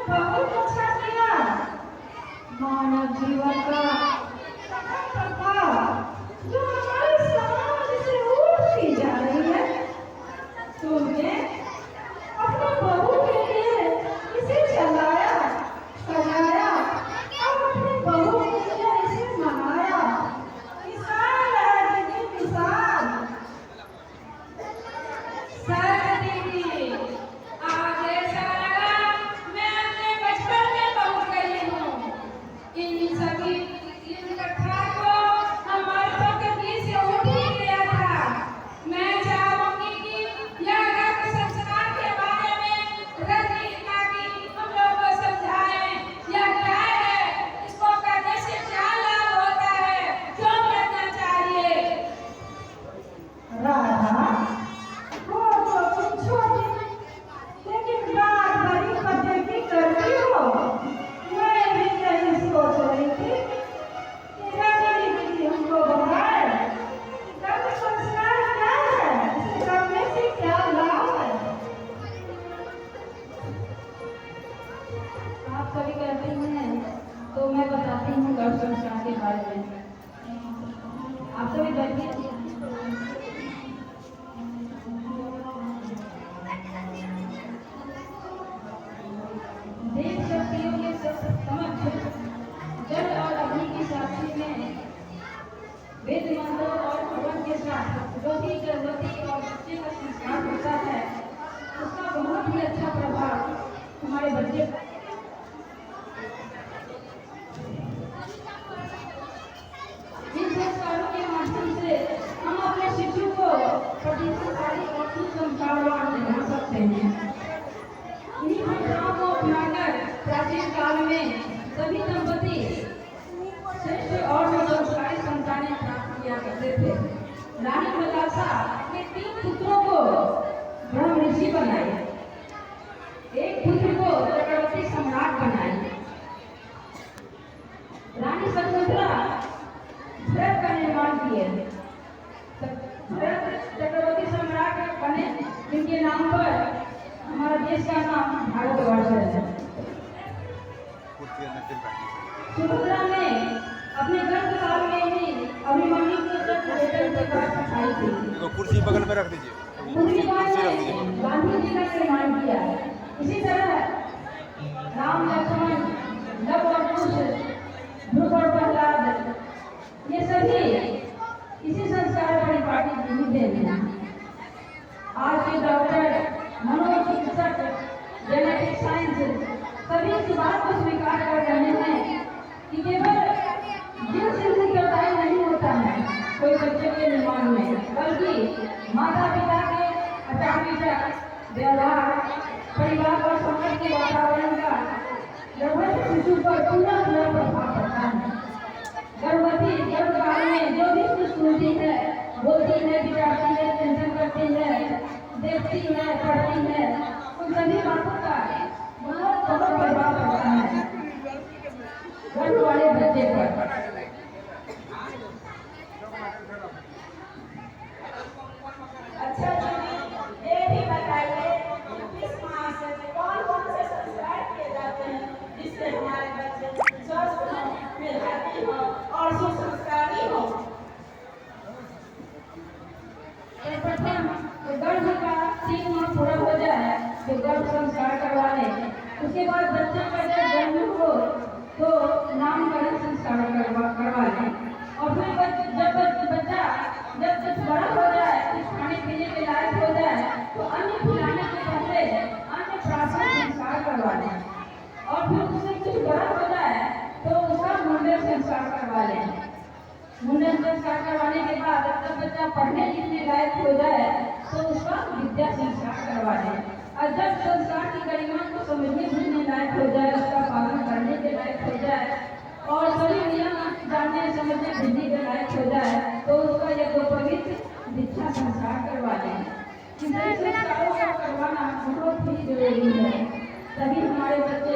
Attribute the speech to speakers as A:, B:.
A: बहुत अच्छा किया। मानव जीवन का प्रथा जो हमारे समाज से उठती जा रही है, तुमने अपने बहू के लिए इसे चलाया, सजाया और अपने बहू के लिए इसे मनाया। मिसाल है दीदी, मिसाल।
B: सर दीदी, आज ऐसा लगा मैं अपने बचपन में पहुंच गई हूँ। इन सभी इन कथा को हमारे प्रकृति से उठ ही गया था। मैं चाहूंगी कि यह गर्भ संस्कार के बारे में रंजीता की हम लोग को समझाएं। यह क्या है, इसको करने से क्या लाभ होता है, क्यों करना चाहिए?
A: राधा, वो तो तुम छोटी लेकिन बात बड़ी कदर की करती हो। मैं भी यही सोच रही थी कि रजनी दीदी हमको बताए गर्भ संस्कार क्या है, इसे करने से क्या लाभ है।
C: आप सभी कहते हैं तो मैं बताती हूँ गर्भ संस्कार के बारे में। आप सभी बैठिए। देव शक्तियों के समक्ष जल और अग्नि की साक्षी में वेद मंत्रों और हवन के साथ जो भी गर्भवती और बच्चे का संस्कार होता है, उसका बहुत ही अच्छा प्रभाव हमारे बच्चे इन संस्कारों के माध्यम से हम अपने शिशु को प्रतिष्ठाकारी और सुसंस्कारवान बना सकते हैं। इन्हीं प्रथाओं को अपनाकर प्राचीन काल में सभी दंपति श्रेष्ठ और संस्कारी संतानें प्राप्त किया करते थे। रानी मदासा अपने 3 पुत्रों को ब्रह्म ऋषि बनाए, एक पुत्र को चक्रवर्ती सम्राट बनाए। रानी शकुंतला भरत का निर्माण किए। भरत चक्रवर्ती सम्राट बने, जिनके नाम पर हमारा देश का नाम भारतवर्ष है। सुभद्रा ने अपने गर्भकाल में ही अभिमन्यु को चक्रवेतन की बात सिखाई थी।
D: कुर्सी बगल में रख दीजिए,
C: कुर्सी
D: कुर्सी रख दीजिए।
C: गांधी जी का निर्माण किया। इसी तरह राम, लक्ष्मण, लव और कुश, ध्रुव और प्रहलाद, ये सभी इसी संस्कार परिपाटी जीवित हैं। आज के डॉक्टर, मनोचिकित्सक, जेनेटिक साइंस सभी इस बात को स्वीकार कर रहे हैं कि केवल जिन से कटाई नहीं होता है कोई बच्चे के निर्माण में, बल्कि माता पिता के अचानक व्यवहार, परिवार और समाज के वातावरण का गर्भवती शिशु पर पूरा प्रभाव पड़ता है। गर्भवती गर्भकाल में जो भी कुछ सुनती है, बोलती है, विचारती है, चिंतन करती है, देखती है, पढ़ती है, उन सभी बातों का बहुत प्रभाव पड़ता है गर्भ वाले बच्चे पर।
A: अच्छा दीदी, ये भी बताइए किस मास में कौन से संस्कार किए जाते हैं जिससे हमारे बच्चे स्वस्थ हों, मेधावी हों और सुसंस्कारी हों।
C: प्रथम गर्भ का 3 माह पूरा हो जाए तो गर्भ संस्कार करवा लें। उसके बाद बच्चे का जब जन्म हो तो नामकरण संस्कार करवा लें। और फिर बच्चा जब बड़ा हो जाए, कुछ खाने पीने के लायक हो जाए तो अन्न खिलाने के पहले अन्न प्राशन संस्कार करवा लें। और फिर उससे कुछ बड़ा हो जाए तो उसका मुंडन संस्कार करवा लें। मुंडन संस्कार करवाने के बाद जब बच्चा पढ़ने लिखने लायक हो जाए तो उसका विद्या संस्कार करवा लें। और जब संस्कार की गरिमा को समझने बुझने लायक हो जाए, उसका पालन करने के लायक हो जाए और सभी नियम जानने समझने बुझने के लायक हो जाए तो उसका यज्ञोपवीत दीक्षा संस्कार करवा लें। इन संस्कारों को करवाना बहुत ही जरूरी है, तभी हमारे बच्चे